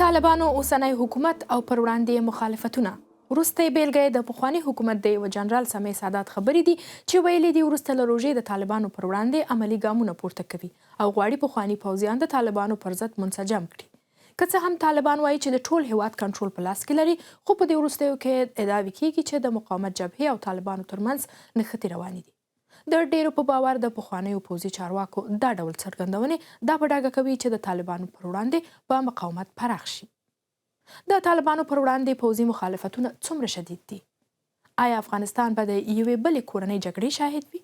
طالبانو اوسنی حکومت او پر وړاندې مخالفتونه. وروسته بیلګه د پخواني حکومت د یوه جنرال سمیع سادات خبرې دي چې ویلي دي وروسته له روژې د طالبانو پر وړاندې عملي ګامونه پورته کوي او غواړي پخواني پوځیان د طالبانو پر ضد منسجم کړي. که څه هم طالبان وایي چې د ټول هیواد کنټرول په لاس کې لري، خو په دې وروستیو کې ادعاوې کیږي چې د مقاومت جبهې او طالبانو ترمنځ نښتې روانې دي. د ډیرو په باور د پخوانیو پوځي چارواکو دا ډول څرګندونې دا په ډاګه کوي چې د طالبانو پر وړاندې به مقاومت پراخ شي. د طالبانو پر وړاندې پوځي مخالفتونه څومره شدید دي؟ آیا افغانستان به د یوې بلې کورنۍ جګړې شاهد وي؟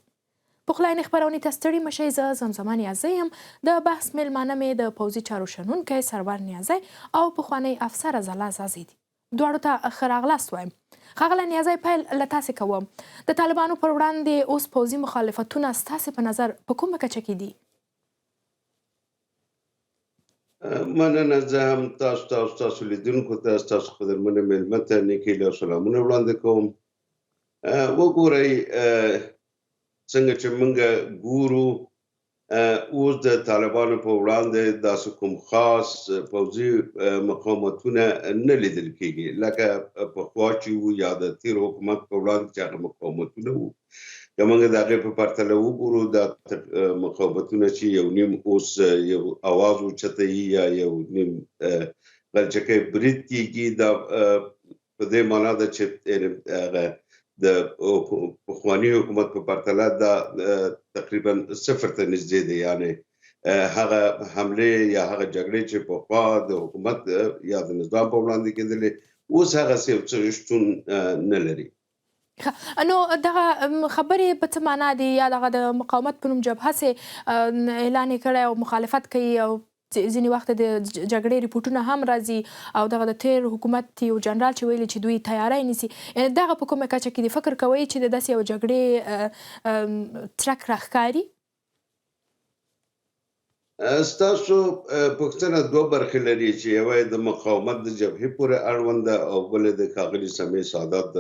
پخلاینې خپرونې ته ستړي مشئ. زه زمزمه نیازی یم. د بحث میلمانه مې د پوځي چارو شنونکی سرور نیازی او پخوانی افسر ځلا زازی دي. دواړو ته ښه راغلاست وایم. ښاغلی نیازی، پیل له تاسې کوم. د طالبانو پر وړاندې اوس پوځي مخالفتونه ستاسې په نظر په کومه کچه کې دي؟ مننه. زه هم تاسو ته او ستاسو لیدونکو ته، ستاسو قدرمنو میلمه ته نیکې له سلامونه وړاندې کوم. وګورئ څنګه چې موږ ګورو اوس د طالبانو په وړاندې داسې کوم خاص پوځي مقاومتونه نه لیدل کېږي لکه پخوا چې وو یا د تیر حکومت په وړاندې چې هغه مقاومتونه وو. که موږ د هغې په پرتله وګورو دا مقاومتونه چې یو نیم اوس یو اواز اوچته وي یا یو نیم غلچکی برید کېږي، دا په دې معنا ده چې هغه د پخواني حکومت په پرتله دا تقریبا صفر ته نږدې دی. یعنې هغه حملې یا هغه جګړې چې پخوا د حکومت یا د نظام په وړاندې کېدلې اوس هغسې یو څه شتون نه لري. نو دغه خبرې په څه معنا دي؟ یا دغه د مقاومت په نوم جبهه سې اعلان یې کړی او مخالفت کوي او ځینې وخت د جګړې ریپورټونه هم راځي او دغه د تیر حکومت یو جنرال چې ویلي چې دوی تیاری نیسي، یعنې دغه په کومه کچه کې دي؟ فکر کوئ چې د داسې یو جګړې څرک راښکاري؟ ستاسو پوښتنه دوه برخې لري چې یوه یې د مقاومت د جبهې پورې اړوند ده او بله د ښاغلي سمیع سادات د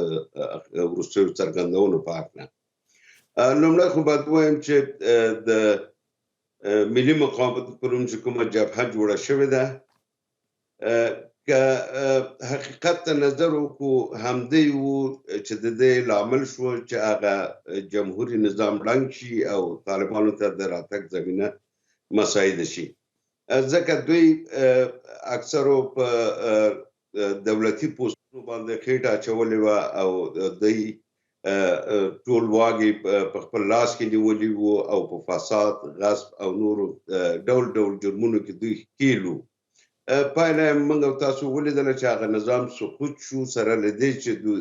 وروستیو څرګندونو په هکله. لومړی خو باید ووایم چې د ملي مقاومت پر نوم چې کومه جبهه جوړه شوې ده، که حقیقت ته نظر وکړو همدی وو چې د دې لامل شو چې هغه جمهوري نظام ړنګ شي او طالبانو ته د راتګ زمینه مساعده شي، ځکه دوی اکثرو په دولتي پوستونو باندې خېټه اچولې وه او دوی ټول واګې په خپل لاس کې نیولي وو او په فساد، غصب او نورو ډول ډول جرمونو کې دوی ښکېل وو. پایله یې موږ او تاسو ولیدله چې هغه نظام سقوط شو، سره له دې چې دوی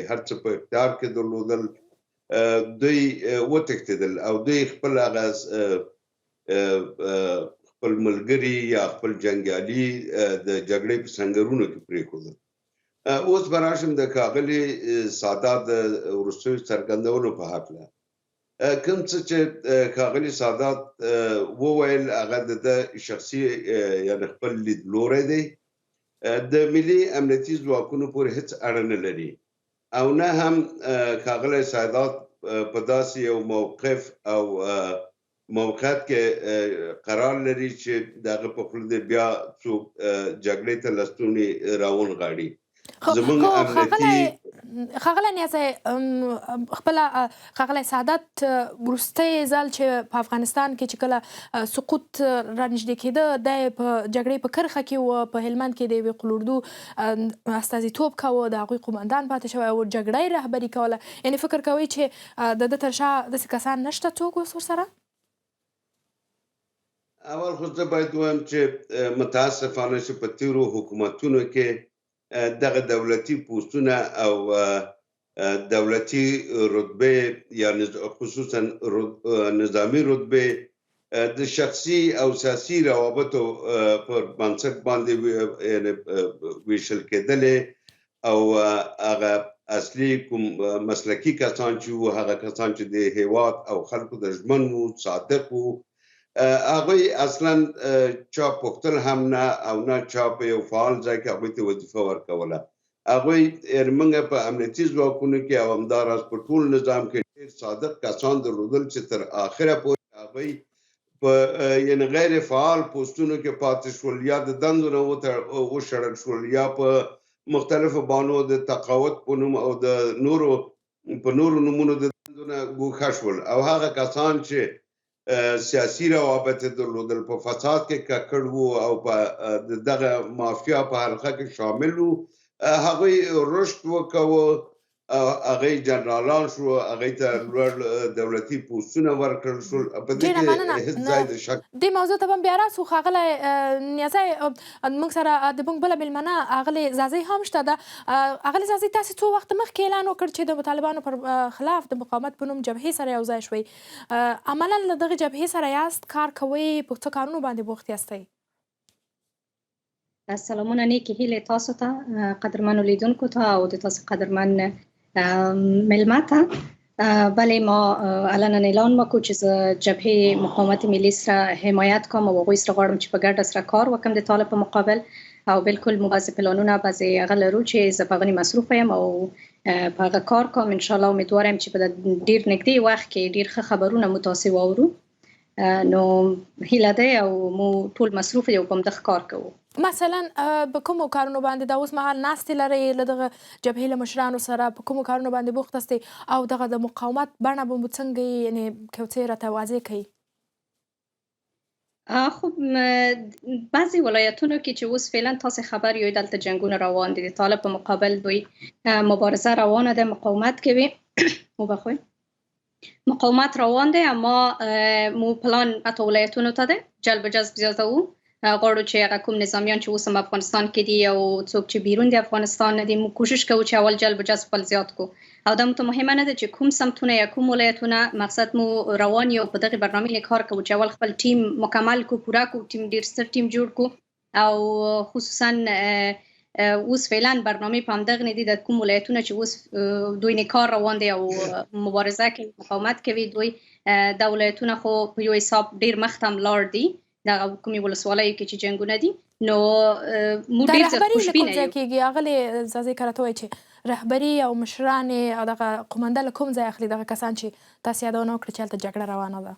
هر څه په اختیار کې درلودل، دوی وتښتېدل او دوی خپل هغه خپل ملګري یا خپل جنګیالي د جګړې په سنګرونو کې پرېښودل. اوس به راشم د ښاغلي سادات د وروستیو څرګندونو په هکله. کوم څه چې ښاغلي سادات وویل هغه د ده شخصي یعنې خپل لیدلوری دی، د ملي امنیتي ځواکونو پورې هېڅ اړه نه لري او نه هم ښاغلی سادات په داسې یو موقف او موقعیت کې قرار لري چې د هغه په خوله د بیا څوک جګړې ته لستوڼي راونغاړي. ښاغلی نیازی، خپله ښاغلی سادات وروستی ځل چې په افغانستان کې چې کله سقوط رانږدې کېده، دا یې په جګړې په کرښه کې و، په هلمند کې د یوې قلوردو استازیتوب کوه، د هغوی قومندان پاتې شوی و، جګړه یې رهبري کوله. یعنې فکر کوئ چې د ده تر شا داسې کسان نشته څوک اوس ورسره؟ اول خو زه باید ووایم چې متاسفانه چې په تېرو حکومتونو کې دغه دولتي پوستونه او دولتي رتبې یا خصوصا نظامی رتبې د شخصي او سیاسي روابطو پر بنسټ باندې ویشل کېدلې او هغه اصلي کوم مسلکي کسان چې وو، هغه کسان چې د هیواد او خلکو د ژمن وو، صادق وو، هغوی اصلا چا پوښتل هم نه او نه چا په یو فعال ځای کې هغوی ته وظیفه ورکوله. هغوی موږ په امنیتي ځواکونو کې او همداراز په ټول نظام کې ډېر صادق کسان درلودل چې تر آخره پورې هغوی په یعنې غیر فعال پوسټونو کې پاتې شول یا د دندو نه وشړل شول یا په مختلفو بانو د تقاوت په نوم او د نورو نومونو د دندو نه ګوښه شول او هغه کسان چې سیاسي روابط درلودل په فساد کې ککړ وو او په دغه مافیا په حلقه کې شامل وو هغوی رشد وکوه هغوی جنرالان شو هغوی ته لوړ دولتي پوستونه ورکړل شول په دې کې هېڅ ځای د شک دې موضوع ته به هم بیا راسو ښاغلی نیازی موږ سره د موږ بله مېلمنه اغلې زازۍ هم شته ده اغلې زازۍ تاسې څو وخت مخکې اعلان وکړ چې د طالبانو پر خلاف د مقاومت په نوم جبهې سره یو ځای شوئ عملا له دغې جبهې سره یاست کار کوئ په څه کارونو باندې بوخت یاستئ سلامونه نیکې هیلې تاسو ته قدرمنو لیدونکو ته او د تاسو قدرمن مېلمه ته بلې ما علنا اعلان وکړو چې زه جبهې مقاومت ملي سره حمایت کوم او هغوی سره غواړم چې په ګډه سره کار وکړم د طالب په مقابل او بالکل مو بعضې پلانونه بعضې هغه لرو چې زه په هغه مصروفه یم او په هغه کار کوم انشاءالله امیدواره یم چې په ډېر نږدې وخت کې ډېر ښه خبرونه مو تاسې واورو نو هیله ده او مو ټول مصروف یو په همدغه کار کوو مثلا په کومو کارونو باندې دا اوس مهال ناستې لرئ له دغه جبهې له مشرانو سره په کومو کارونو باندې بوخت استئ او دغه د مقاومت بڼه به مو څنګه یعنې که یو څه راته واضح کړئ خب بعضی ولایتونو کې چې اوس فعلا تاسو خبر یوئ دلته جنګونه روان دي د طالب په مقابل دوی مبارزه روانه ده مقاومت کوي وبخوئ مقاومت روان دی اما مو پلان حتی ولایتونو ته ده جلب و جذب زیاتوو غواړو چې هغه کوم نظامیان چې اوس هم افغانستان کې دي او څوک چې بیرون د افغانستان نه دي مو کوشش کوو چې اول جلب و جذب خپل زیات کو او دا مو ته مهمه نه ده چې کوم سمتونه یا کوم ولایتونه مقصد مو روان یو په دغه برنامه کار کوو چې اول خپل ټیم مکمل کو پوره کو ټیم ډیر ستر ټیم جوړ کو او خصوصا اوس فعلا برنامه په همدغه نه دي د کوم ولایتونه چې اوس دوی نه کار روان دي او مبارزه کوي مقاومت کوي دوی د ولایتونه خو په یو حساب ډیر مخته لاړ دي د کومې ولسوالیو کې چې جنګونه دي نو مو ډېر زیات خوشبینه یو کېږي اغلې زازۍ که راته وایي چې رهبري او مشرانې او دغه قومنده له کوم ځای اخلي دغه کسان چې تاسې یادونه وکړه چې هلته جګړه روانه ده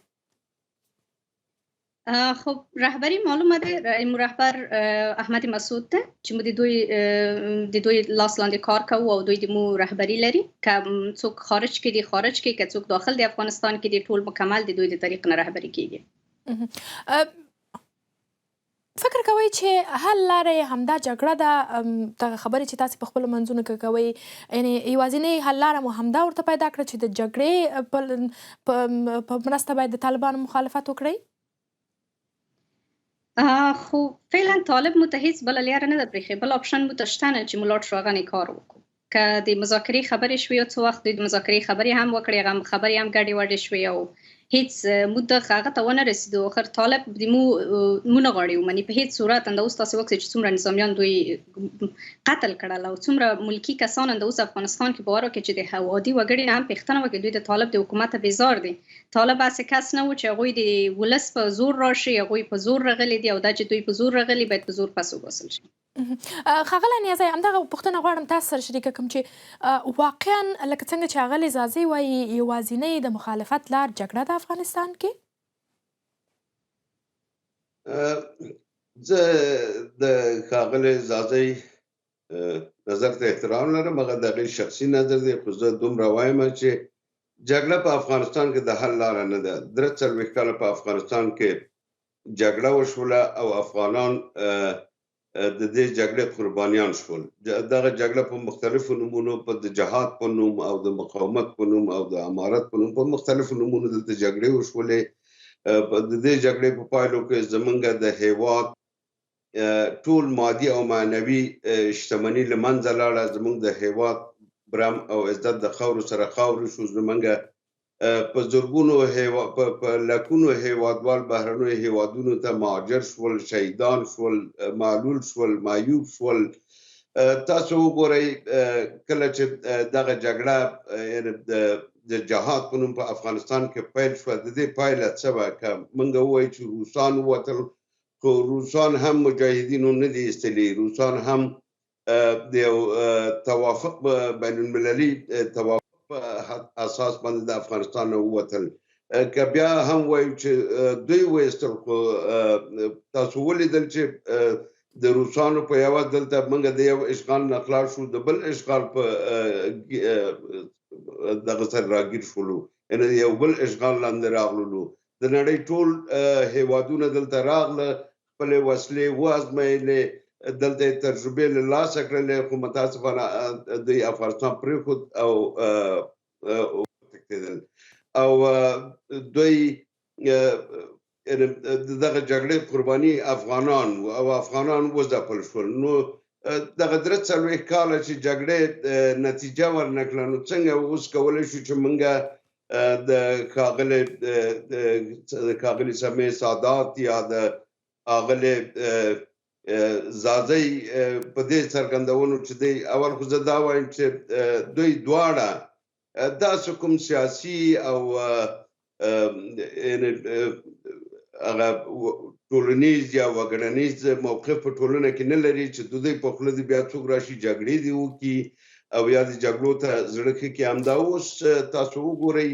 خب رهبری معلومه ده مو رهبر احمد مسعود ده چې مو د دوی لاس لاندې کار کوو او دوی د مو رهبری لري که څوک خارج کې دي خارج کې که څوک داخل د افغانستان کې دي ټول مکمل د دوی د طریق نه رهبری کېږي فکر کوئ چې حل لاره همدا جګړه ده دغه خبرې چې تاسې په خپلو منځونو کې کوئ یعنې یوازینۍ حل لاره مو همدا ورته پیدا کړه چې د جګړې په مرسته باید د طالبانو مخالفت وکړئ خو فعلا طالب مو ته هیڅ بله لاره نه ده پرېښې بل اپشن مو ته شته نه چې مو لاړ شو هغه کار وکړو که د مذاکرې خبرې شوې او څه وخت دوی د مذاکرې خبرې هم وکړې هغه خبرې هم ګډې وډې شوې او هیڅ مو د هغه ته ونه رسېدو آخر طالب د مو نه غواړي ومني په هیڅ صورت انده اوس تاسې وکړئ چې څومره نظامیان دوی قتل کړل او څومره ملکي کسان انده اوس افغانستان کې په واره کې چې د عادي وګړي نه هم پوښتنه وکړي دوی د طالب د حکومت بیزار دي طالب هسې کس نه و چې هغوی د ولس په زور راشي هغوی په زور رغلي دي او دا چې دوی په زور رغلي باید په زور پس وباسل شي ښاغلی نیازی همدغه پوښتنه غواړم تاسو سره شریکه کړم چې واقعا لکه څنګه چې اغلې زازۍ وایي یوازینۍ د مخالفت لار جګړه د افغانستان کې زه د ښاغلې زازۍ نظر ته احترام لرم هغه د هغې شخصي نظر دی خو زه دومره وایم چې جګړه په افغانستان کې د حل لاره نه ده 43 کاله په افغانستان کې جګړه وشوله او افغانان د دې جګړې قربانیان شول دغه جګړه په مختلفو نومونو په د جهاد په نوم او د مقاومت په نوم او د امارت په نوم په مختلفو نومونو دلته جګړې وشولې د دې جګړې په پایلو کې زمونږ د هیواد ټول مادي او معنوي شتمني له منځه لاړه زمونږ د هیواد برم او عزت د خاورو سره خاورو شو زمونږ په زرګونو په لکونو هیوادوال بهرنیو هیوادونو ته مهاجر شول شهیدان شول معلول شول معیوب شول تاسو وګورئ کله چې دغه جګړه د جهاد په نوم په افغانستان کې پیل شوه د دې پایله څه وه که موږ ووایو چې روسان ووتل خو روسان هم مجاهدینو نه دي ایستلي روسان هم د یو توافق بین المللي توافق په اساس باندې د افغانستان نه ووتل که بیا هم وایو چې دوی وایستل خو تاسو ولیدل چې د روسانو په یوه دلته موږ د یو اشغال نه خلاص شو د بل اشغال په دغه سره راګیر شولو یعنې یو بل اشغال لاندې راغللو د نړۍ ټول هیوادونه دلته راغله خپلې وسلې وازمایلې دلته یې تجربې له لاسه کړلې خو متاسفانه دوی افغانستان پرېښود او وتښتېدل او دوی دغه جګړې قرباني افغانان او افغانان وځپل شول نو دغه 43 کاله چې جګړې نتیجه ورنکړه نو څنګه اوس کولی شو چې موږ د ښاغلي سمیع سادات یا د ښاغلي زازی په دې څرګندونو چې دی اول خو زه دا وایم چې دوی دواړه داسې کوم سیاسي او هغه ټولنیز یا وګړنیز موقف په ټولنه کې نه لري چې د دوی په خوله دې بیا څوک راشي جګړې دې وکړي او یا د جګړو ته زړه کښې همدا اوس تاسو وګورئ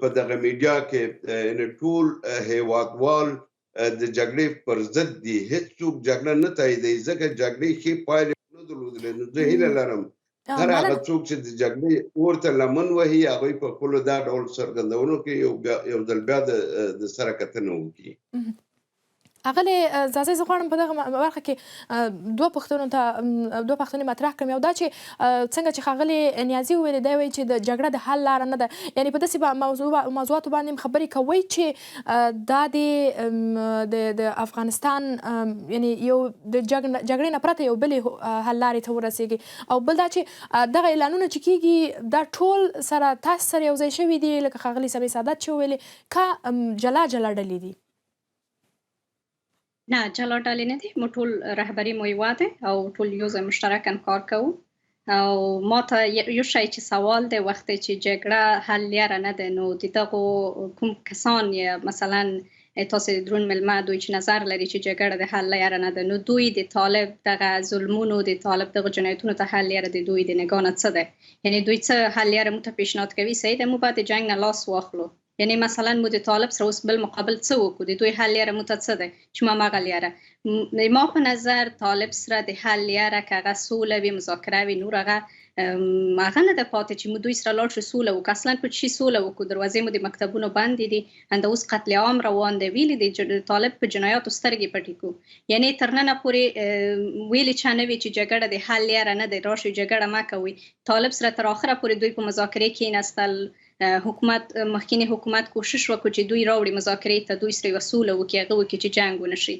په دغه میډیا کې ټول هیوادوال د جګړې پر ضد دي هېڅوک جګړه نه تاییدوي ځکه جګړې ښې پایلې نه درلودلې نو زه هیله لرم هر هغه څوک چې د جګړې اور ته لمن وهي هغوی په خپلو دا ډول څرګندونو کې یو ځل بیا د سره کتنه وکړي اغلی زازی زه غواړم په دغه برخه کې دوه پوښتنې مطرح کړم یو دا چې څنګه چې ښاغلي نیازي وویلې دی وایي چې د جګړه د حل لاره نه ده یعنې په داسې موضوعاتو باندې خبرې کوئ چې دا د افغانستان یعنې یو د جګړې نه پرته یو بلې حل لارې ته ورسیږي او بل دا چې دغه اعلانونه چې کیږي دا ټول سره تاسو سره یو ځای شوي دي لکه ښاغلي سمیع سادات چې وویلې که جلا جلا ډلې دي نه جلا ډلې نه دي مو ټول رهبري مو یوه دی او ټول یو ځای مشترکاً کار کوو او ما ته یو شی چې سوال دی وقتی چې جګړه حل لاره نه ده نو د دغو کوم کسان یا مثلا تاسو درون ملمه دوی چې نظر لري چې جګړه د حل لاره نه ده نو دوی د طالب دغه ظلمونو د طالب دغه جنایتونو ته حل لاره د دوی د نګاه نه څه ده یعنې دوی څه حل لاره مو ته پیشنهاد کوي صحیح ده مو باید د جنګ نه لاس واخلو یعنی مثلا مو د طالب سره اوس بل مقابل څه وکړو د دوی حل لاره مو ته څه ده چې ما هغه لاره ما په نظر طالب سره د حل لاره که هغه سوله وي مذاکره وي نور هغه نه ده پاتې چې مو دوی سره لاړ شو سوله وکړو اصلا په چی سوله وکړو دروازې مو د مکتبونو بندې دي انده اوس قتل عام روان دی ویلي د طالب په جنایاتو سترګې پټې کړو یعنې تر ننه پورې ویلي چا نه وي چې جګړه د حل لاره نه ده راشئ جګړه مه کوئ طالب سره تر اخره پورې دوی په مذاکرې کېناستل حکومت مخکینی حکومت کوشش وکړو چې دوی راوړي مذاکرې ته دوی سره یوه سوله وکړي هغه وکړي چې جنګ ونه شي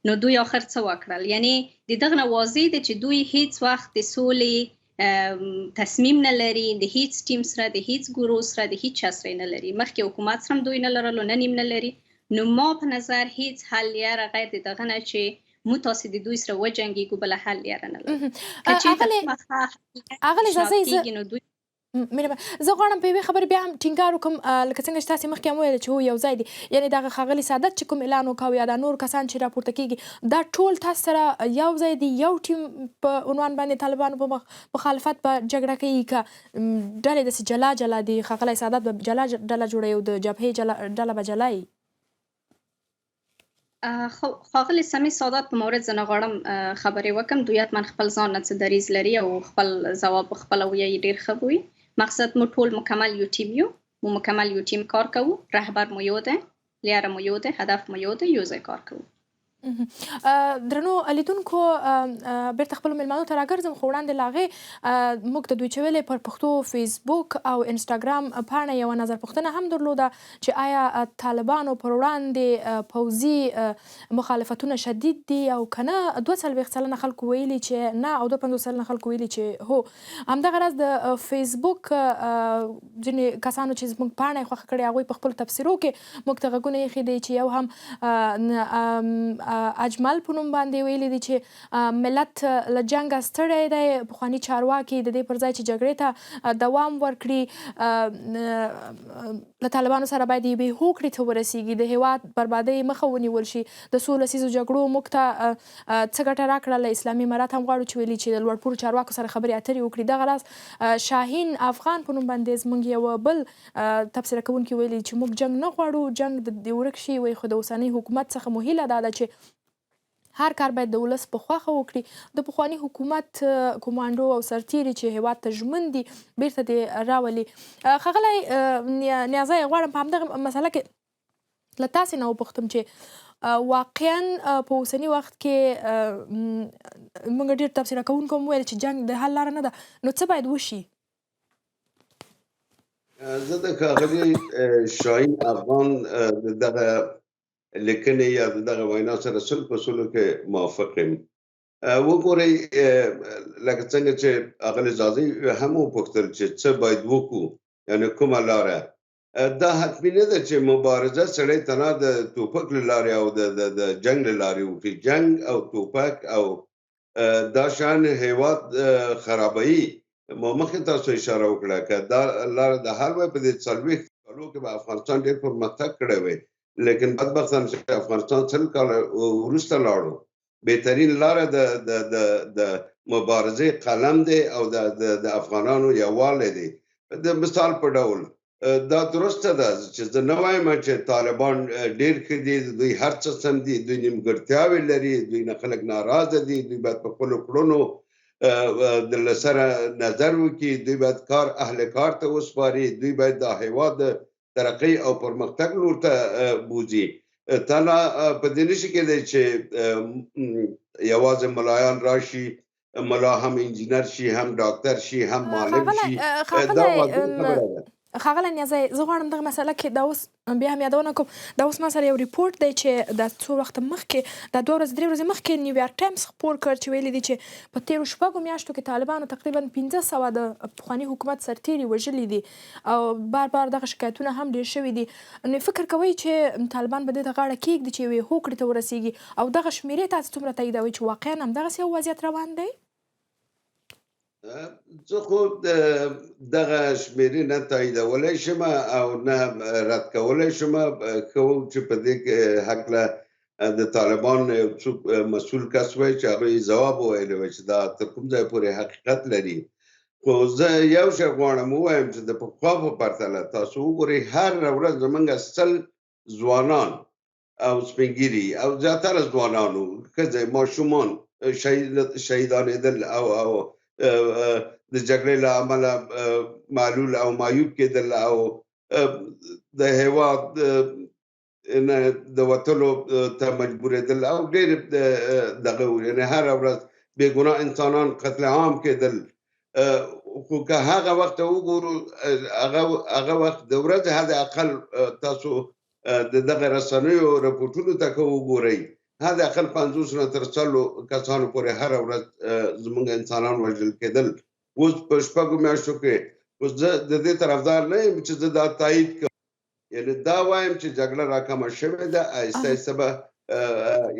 نو دوی آخر څه وکړل یعنې د دغه نه واضح ده چې دوی هیڅ وخت د سولې تصمیم نه لري د هیڅ ټیم سره د هیڅ ګروه سره د هیڅ چا سره نه لري مخکې حکومت سره هم دوی نه لرلو نن هم نه لري نو ما په نظر هیڅ حل لاره غیر د دغه نه چې مو تاسې د دوی سره وجنګېږو بله حل لاره نه لري اغلې زازۍ زه غواړم په یوې خبرې بیا هم ټینګار وکړم لکه څنګه چې تاسې مخکې هم ویل چې هو یو ځای دی یعنې دغه ښاغلي سادات چې کوم اعلان وکړ یا دا نور کسان چې راپورته کېږي دا ټول تاسو سره یو ځای دی یو ټیم په عنوان باندې طالبانو په مخالفت به جګړه کوي که ډلې داسې جلا جلا دي ښاغلی سادات به جلا ډله جوړوي او د جبهې ډله به جلا وي ښاغلي سمیع سادات په مورد زه نه غواړم خبرې وکړم دوی حتما خپل ځان نه څه دریځ لري او خپل ځواب پخپله ووایي ډېر ښه به وي مقصد مو ټول مکمل یو ټیم یو مو مکمل یو ټیم کار کوو رهبر مو یو دی لاره مو یو دی هدف مو یو دی یو ځای کار کوو درنو لیدونکو بیرته خپلو میلمنو ته راګرځم خو وړاندې له هغې موږ د دوی چویلې پر پښتو فیسبوک او انسټاګرام پاڼه یوه نظر پوښتنه هم درلوده چې آیا طالبانو پر وړاندې پوځي مخالفتونه شدید دي او که نه 42 سلنه خلکو ویلي چې نه او 52 سلنه خلکو ویلي چې هو همدغه راز د فیسبوک ځینې کسانو چې زموږ پاڼه یې خوښه کړې هغوی په خپلو تبصرو کې موږ ته غږونه ایښي دي چې یو هم اجمل په نوم باندې ویلي دي چې ملت له جنګه ستړی دی. پخواني چارواکي د دې پر ځای چې جګړې ته دوام ورکړي، له طالبانو سره باید یوې هوکړې ته ورسیږي، د هیواد بربادۍ مخه ونیول شي. د څو لسیزو جګړو موږ ته څه ګټه راکړه؟ له اسلامي امارات هم غواړو چې ویلي چې د لوړپوړو چارواکو سره خبرې اترې وکړي. دغه راز شاهین افغان په نوم باندې زموږ یو بل تبصره کوونکي ویلي چې موږ جنګ نه غواړو، جنګ د ورک شي. وایي خو د اوسنۍ حکومت څخه مو هیله دا ده چې هر کار باید د ولس په خوښه وکړي. د پخواني حکومت کمانډو او سرتیري چې هیواد ته ژمن دي بیرته دې راولي. ښاغلی نیازی، غواړم په همدغه مسله کې له تاسې نه وپوښتم چې واقعا په اوسني وخت کې موږ ډېر تبصره کوونکو هم ویل چې جنګ د حل لاره نه ده، نو څه باید وشي؟ زه د ښاغلي شاهین افغان دغه لیکنې یا دغه وینا سره سل په سلو کې موافق یم. وګورئ، لکه څنګه چې ښاغلي ځاځي هم وپوښتل چې څه باید وکړو، یعنې کومه لاره. دا حتمي نه ده چې مبارزه سړی تنها د توپک له لارې او د جنګ له لارې وکړي. جنګ او توپک او دا شان هیواد خرابوي. ما مخکې تاسو اشاره وکړه که دا لاره د حل وای، په دې 40 کالو کې به افغانستان ډېر پرمختګ کړی وی، لیکن بدبختانه چې افغانستان 100 کاله وروسته لاړو. بهترین لاره د مبارزې قلم دی او د افغانانو یووالی دی. د مثال په ډول دا درسته ده چې زه نه وایم چې طالبان ډېر ښه دي، دوی هر څه سم دي، دوی نیمګړتیاوې لري، دوی نه خلک ناراضه دي، دوی باید په خپلو کړنو د سره نظر وکړي، دوی باید کار اهل کار ته وسپاري، دوی باید د هیواد د ترقۍ او پرمختګ لور ته بوځي. تالا په دې نشي کېدی چې یوازې ملایان راشي، ملا هم انجینر شي، هم ډاکټر شي، هم معلم شي. دا واضح خبره ده. ښاغلی نیازی، زه غواړم دغه مسله کې دا اوس بیا هم یادونه کوم. دا اوس ما سره یو ریپورټ دی چې د څو وخته مخکې، دا 2 ورځې 3 ورځې مخکې نیویارک ټایمز خپور کړ چې ویلي دي چې په تېرو 6 میاشتو کې طالبانو تقریبا 1500 د پخواني حکومت سرتیري وژلي دي او بار دغه شکایتونه هم ډېر شوي دي. نو فکر کوئ چې طالبان به دې ته غاړه کېږدي چې یوې هوکړې ته ورسیږي او دغه شمېرې تاسې څومره تاییدوئ چې واقعا همدغسې یو وضعیت روان دی؟ زه خو دغه شمېرې نه تاییدولی شم او نه رد کولی شم. ښه و چې په دې هکله د طالبان یو څوک مسؤل کس وی چې هغوی ځواب وویلی وی چې دا تر کوم ځای پورې حقیقت لري. خو زه یو شی غواړم ووایم چې د پخوا په پرتله تاسو وګورئ، هره ورځ زموږ 100 ځوانان او سپین ږیري او زیاتره ځوانانو، ښځې، ماشومان شهیدانېدل او د جګړې له امله معلول او معیوب کېدل او د هیواد نه د وتلو ته مجبورېدل او ډېر دغه یعنې هره ورځ بېګناه انسانان قتل عام کېدل. خو که هغه وخت ته وګورو، هغه وخت د ورځې حد اقل تاسو د دغه رسنیو رپورټونو ته که وګورئ، حد اقل 50 نه تر 100 کسانو پورې هره ورځ زموږ انسانان وژل کېدل. اوس په 6 میاشتو کې اوس زه د دې طرفدار نه یم چې زه دا تایید کړم، یعنې دا وایم چې جګړه راکمه شوې ده. آهسته آهسته به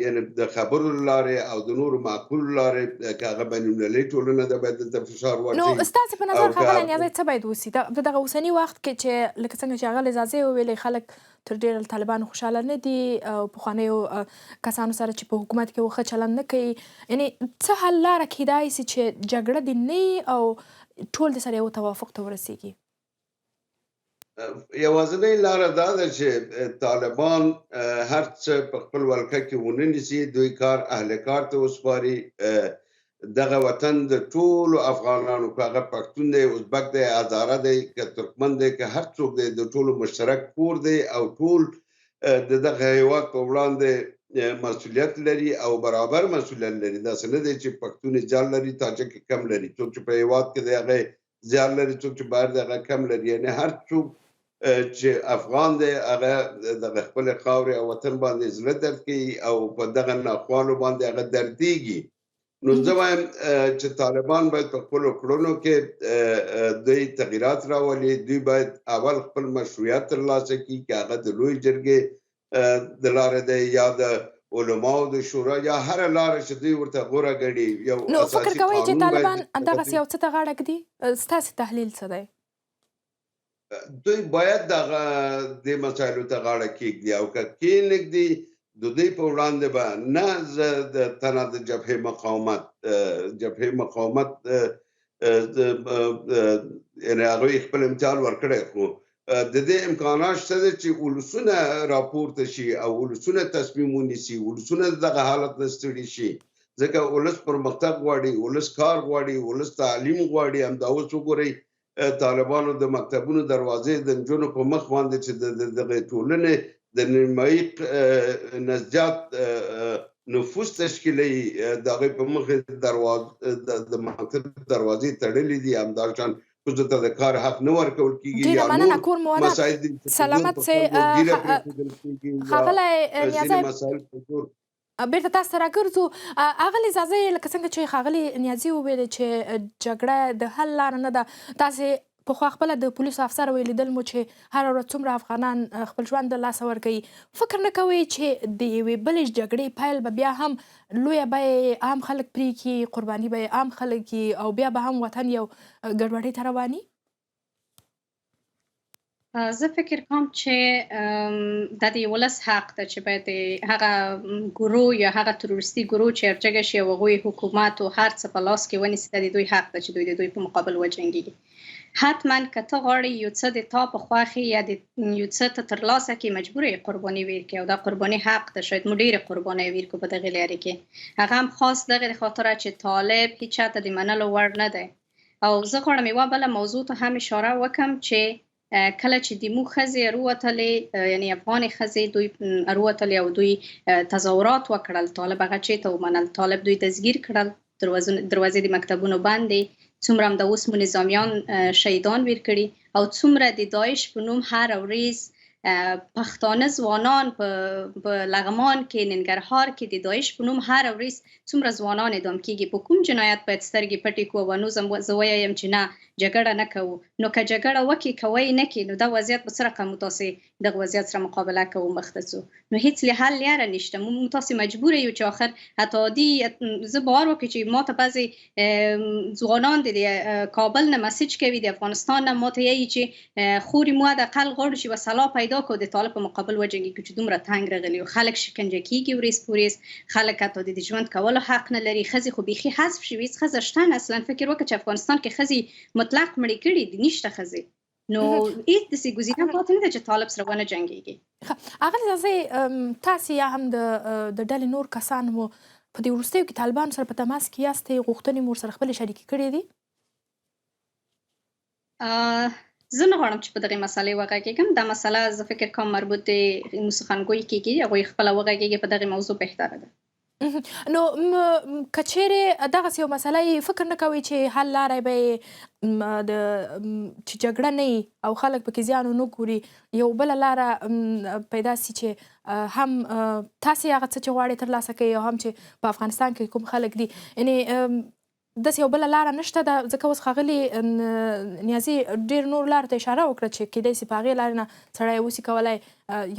یعنې د خبرو له لارې او د نورو معقولو لارې، که هغه بینالمللي ټولنه ده باید دلته فشار واچوي. نو ستاسې په نظر ښاغلی نیازی څه باید وسي په دغه اوسني وخت کې چې لکه څنګه چې ښاغلی ځاځي وویلې، خلک تر ډېره طالبانو خوشحاله نه دي او پخوانیو کسانو سره چې په حکومت کې وو ښه چلند نه کوي، یعنې څه حل لاره کیدای سي چې جګړه دې نه او ټول د سره یو توافق ته ورسیږي؟ یوازینۍ لاره دا ده چې طالبان هر څه په خپل ولکه کې ونه نیسي، دوی کار اهل کار ته وسپاري. دغه وطن د ټولو افغانانو، که هغه پښتون دی، ازبک دی، هزاره دی، که ترکمن دی، که هر څوک دی، د ټولو مشترک کور دی او ټول د دغه هیواد په وړاندې مسؤلیت لري او برابر مسؤلیت لري. داسې نه دی چې پښتون زیان لري، تاجک کم لري. څوک چې په هیواد کې دی هغه زیان لري، څوک چې بهر دی هغه کم لري. یعنې هر څوک چې افغان دی هغه د خپل خاورې او وطن باندې زړه درد کوي او په دغه ناخوالو باندې هغه دردیږي. نو زه وایم چې طالبان باید په خپلو کړنو کې دوی تغییرات راولي. دوی باید اول خپل مشروعیت ترلاسه کړي، که هغه د لویې جرګې د لارې دی یا د علماو د شورا یا هر لار چې دوی ورته غوره ګڼي یو نو اساسي فکر کوئ چې قانون طالبان باید دغسې یو څه ته غاړه ږدي؟ ستاسې تحلیل څه دی؟ دوی باید د مسایلو ته غاړه کېږدي او که کېنږدي د دوی په وړاندې به نه زه د تنه د جبهې مقاومت یعنې هغوی خپل امتحان ورکړی خو د دې امکانات شته دی چې ولسونه راپورته شي او ولسونه تصمیم ونیسي ولسونه دغه حالت نه ستړي شي ځکه ولس پرمختګ غواړي ولس کار غواړي ولس تعلیم غواړي همدا اوس وګورئ طالبانو د مکتبونو دروازې د نجونو په مخ باندې چې دغه ټولنې د نیمایي نه زیات نفوس تشکیلوي د هغوی په مخ د مکتب دروازې تړلې دي همداشان ښځو ته د کار حق نه ورکول کېږي ډېره مننه کور مو ودان سلامت سې ښاغلی نیازی بیرته تاسو ته راګرځو اغلې زازۍ لکه څنګه چې ښاغلي نیازي وویلې چې جګړه د حل لاره نه ده تاسې پخوا خپله د پولیسو افسر ولیدل مو چې هره ورځ څومره افغانان خپل ژوند له لاسه ورکوي فکر نه کوئ چې د یوې بلې جګړې پیل به بیا هم لویه بیه عام خلک پرې کړي قرباني به عام خلک کړي او بیا به هم وطن یو ګډوډۍ ته رواني؟ زه فکر کوم چې د دې ولس حق ده چې باید هغه ګروه یا هغه تروریستي ګروه چې ارجګه شي او هغوی حکومت او هر څه په لاس کې ونیسي د دوی حق ده چې دوی د دوی په مقابل وجنګېږي حتما که ته غواړې یو څه د تا په خوښې یا د یو څه ته ترلاسه کړې مجبوره یې قرباني ورکړې او دا قرباني حق ده شاید موږ ډېرې قربانۍ ورکړو په دغې لارې کې هغه هم خاص دغې د خاطره چې طالب هېڅ چاته د منلو وړ نه دی او زه غواړم یوه بله موضوع ته هم اشاره وکړم چې کله چې د موږ ښځې راووتلې یعنې افغانې ښځې دوی راووتلې او دوی تظاهرات وکړل طالب هغه چېرته ومنل طالب دوی دستګیر کړل دروازې د مکتبونو بندې څومره هم د اوس مو نظامیان شهیدان ورکړي او څومره د داعش په نوم هره ورځ پښتانه ځوانان په لغمان کې ننګرهار کې د داعش په نوم هره ورځ څومره ځوانان اعدام کېږي په کوم جنایت باید سترګې پټې کړو او نو زه وایم چې نه جګړه نه کوو نو که جګړه وکړي کوی نه کړي نو دا وضعیت به څه رقم تاسې دغه وضعیت سره مقابله کوو مخ ته ځو نو هېڅ حل لاره نشته موږ تاسې مجبوره یو چې آخر حتی زه باور وکړئ چې ما ته بعضې ځوانان د کابل نه مسیج کوي د افغانستان نه ما ته یایي چې خورې مو حداقل غواړو چې به سلا پیدا کړو د طالب په مقابل وجنګېږو چې دومره تنګ راغلي او خلک شکنجه کېږي ورځ په ورځ خلک حتی د ژوند کولو حق نه لري ښځې خو بیخي حذف شوي هېڅ ښځه شته نه اصلا فکر وکړه چې افغانستان کې ښځې مطلق مړې کړي دي نشته ښځې نو هېڅ داسې ګزینه پاتې نه ده چې طالب سره ونه جنګېږي اغلې زازۍ تاسې یا هم د ډلې نور کسان مو په دې وروستیو کې طالبانو سره په تماس کې یاستئ غوښتنې مو ورسره خپلې شریکې کړې دي زه نه غواړم چې په دغې مسئلې وغږېږم دا مسله زه فکر کوم مربوط د موسیقانګوی کېږي هغوی خپله وغږېږي په دغې موضوع بهتره ده نو که چیرې دغسې یو مسله یې فکر نه کوئ چې حل لاره به چې جګړه نه وي او خلک پکې زیان ونه ګوري یو بله لاره پیدا سي چې هم تاسې هغه څه چې غواړئ ترلاسه کوئ او هم چې په افغانستان کې کوم خلک دي یعنې داسې یو بله لاره نشته ده ځکه اوس ښاغلي نیازي ډېر نور لارو ته اشاره وکړه چې کیدای سي په هغې لارې نه سړی اوسي کولی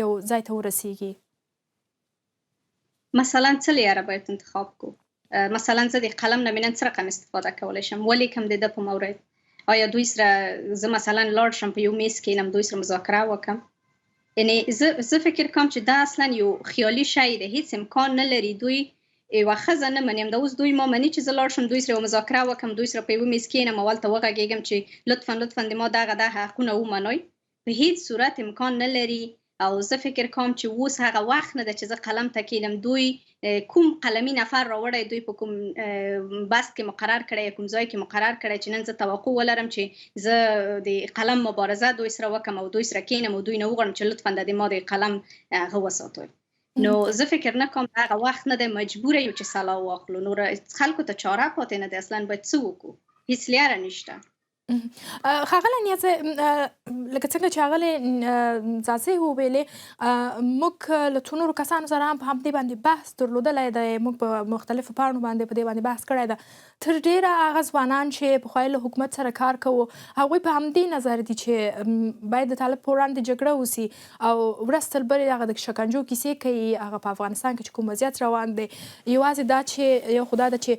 یو ځای ته ورسیږي مثلا څه لیاره باید انتخاب کو مثلا زه د قلم نه من څه رقم استفاده کولی شم ولیکم د ده په مورد آیا دوی سره زه مثلا لاړ شم په یو میز کښېنم دوی سره مذاکره وکړم یعنې زه فکر کوم چې دا اصلا یو خیالي شی دی هېڅ امکان نه لري دوی یوه ښځه نه مني همدا اوس دوی ما مني چې زه لاړ شم دوی سره مذاکره وکړم دوی سره په یوه میز کښېنم او هلته وغږېږم چې لطفا د ما دغه حقونه ومنئ په هېڅ صورت امکان نه لري او زه فکر کوم چې اوس هغه وخت نه ده چې زه قلم ته کښېنم دوی کوم قلمي نفر راوړی دوی په کوم بست کې مقرر کړی یا کوم ځای کې مقرر کړی چې نن زه توقع ولرم چې زه د قلم مبارزه دوی سره وکړم او دوی سره کښېنم او دوی نه وغواړم چې لطفا د ما د قلم هغه وساتئ نو زه فکر نه کوم هغه وخت نه دی مجبوره یو چې سلا واخلو نور خلکو ته چاره پاتې نه دی اصلا باید څه وکړو هېڅ لاره نشته ښاغلی نیازی لکه څنګه چې ښاغلی ځاځی وویلې موږ له څو نورو کسانو سره هم په همدې باندې بحث درلودلی دی، موږ په مختلفو پاڼو باندې په دې باندې بحث کړی ده. تر ډېره هغه ځوانان چې پخوا له حکومت سره کار کوو هغوی په همدې نظر دي چې باید د طالب په وړاندې جګړه وسي او ورځ تر بلې هغه د شکنجو کیسې کوي. هغه په افغانستان کې چې کوم وضعیت روان دی یوازې دا چې یو خو دا ده چې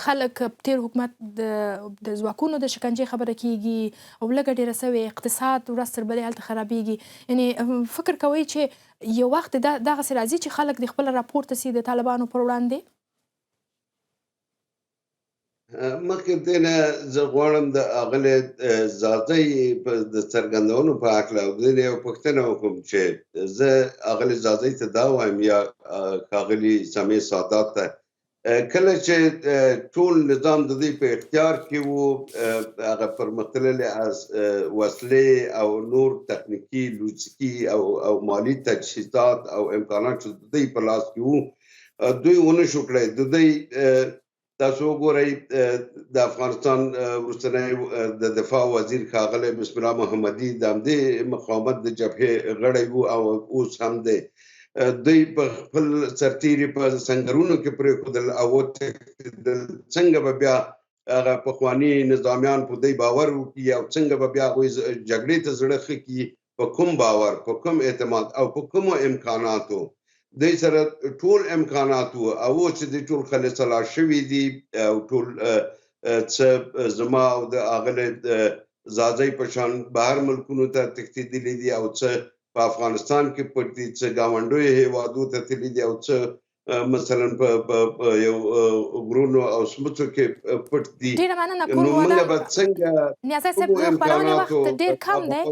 خلک تیر حکومت د ځواکونو د شکنجې خبره کیږي او لږه ډېره سوې اقتصاد ورځ تر بلې هلته خرابېږي. یعنې فکر کوئ چې یو وخت دغسې راځي چې خلک د خپله راپورته سي د طالبانو پر وړاندې؟ مخکې دې نه زه غواړم د ښاغلي ځاځی د څرګندونو په هکله او دې نه یو پوښتنه وکړم چې زه ښاغلي ځاځی ته دا وایم یا ښاغلي سمیع سادات ته کله چې ټول نظام د دوی په اختیار کې وو هغه پرمختللې وسلې او نور تخنیکي لوجستیکي او مالي تجهیزات او امکانات چې د دوی په لاس کې وو دوی ونه شو کړی. د دوی تاسو وګورئ د افغانستان وروستنی د دفاع وزیر ښاغلی بسم الله محمدي د همدې مقاومت د جبهې غړی وو او اوس هم دی. دوی په خپل سرتیري په سنګرونو کې پرېښودل او وتښتېدل. څنګه به بیا هغه پخواني نظامیان په دوی باور وکړي او څنګه به بیا هغوی جګړې ته زړه ښه کړي؟ په کوم باور، په کوم اعتماد او په کومو امکاناتو؟ دوی سره ټول امکانات وو او اوس چې دوی ټول خلص الله شوي دي او ټول څه زما او د ښاغلي ځاځی په شان بهر ملکونو ته تښتېدلي دي او څه په افغانستان کې پټ دي، څه ګاونډیو هیوادو ته تللي دي او څه مثلا په یو غرونو او سمڅو کې پټ دي. ډېره مننه. نو موږ به څنګه نیازی صاحب د خپرونې وخت ډېر کم دی.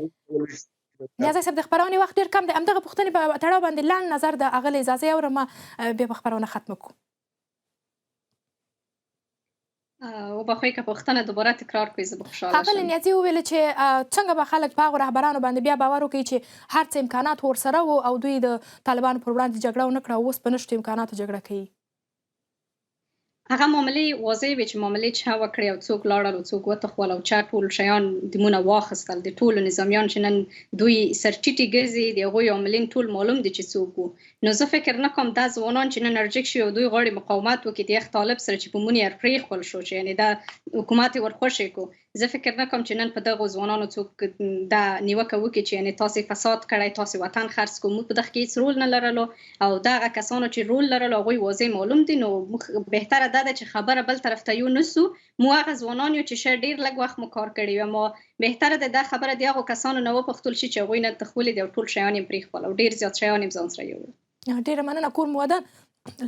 نیازی صاحب د خپرونې وخت ډېر کم دی. همدغه پوښتنې په تړاو باندې لنډ نظر د ښاغلي ځاځی اورم بیا به خپرونه ختمه کړو. وبخښئ که پوښتنه دوباره تکرار کړئ زه به خوشحاله شم. ښاغلي نیازي وویل چې څنګه به خلک په هغو رهبرانو باندې بیا باور وکړي چې هر څه امکانات ورسره وو او دوی د طالبانو پر وړاندې جګړه ونه کړه او اوس په نشتو امکاناتو جګړه کوي؟ هغه معاملې واضح وې چې معاملې چا وکړې او څوک لاړل او څوک وتښول او چا ټول شیان دمونه واخیستل. د ټولو نظامیان چې نن دوی سرټیټي ګرځي د هغوی عاملین ټول معلوم دي چې څوک وو. نو زه فکر نه کوم دا ځوانان چې نن ارجک شي او دوی غواړي مقاومت وکړي د یخ طالب سره چې په مونې یې پرېښول شو چې یعنې دا حکومت یې ورخوشې کړو. زه فکر نه کوم چې نن په دغو ځوانانو څوک دا نیوکه وکړي چې یعنې تاسې فساد کړی، تاسې وطن خرڅ کړو. موږ په دغه کې هېڅ رول نه لرلو او دغه کسانو چې رول لرلو هغوی واضح معلوم دي. نو بهتره دا ده چې خبره بل طرف ته یو نسو. مو هغه ځوانان یو چې شاید ډېر لږ وخت مو کار کړی وي، اما بهتره ده دا خبره د هغو کسانو نه وپوښتل شي چې هغوی نه تښولي دي او ټول شیان یې پرېښول او ډېر زیات شیان یې ځان سره یوړل. ډېره مننه. کور مو ودان.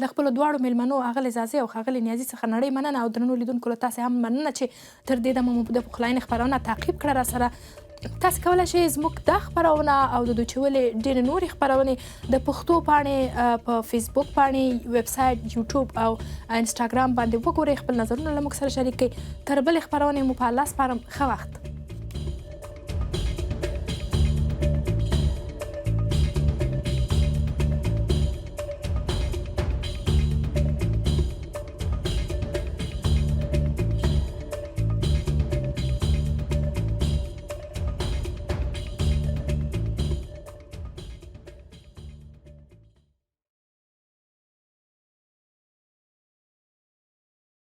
له خپلو دواړو میلمنو ښاغلي ځاځی او ښاغلي نیازي څخه نړۍ مننه او درنو لیدونکو له تاسې هم مننه چې تر دې دمه مو د پخلاینې خپرونه تعقیب کړه راسره. تاسې کولی شئ زموږ دا خپرونه او د دوی چولې ډېرې نورې خپرونې د پښتو پاڼې په فیسبوک پاڼې، ویبسایټ، یوټیوب او انسټاګرام باندې وګورئ. خپل نظرونه له موږ سره شریک کړئ. تر بلې خپرونې مو په الله سپارم. ښه وخت.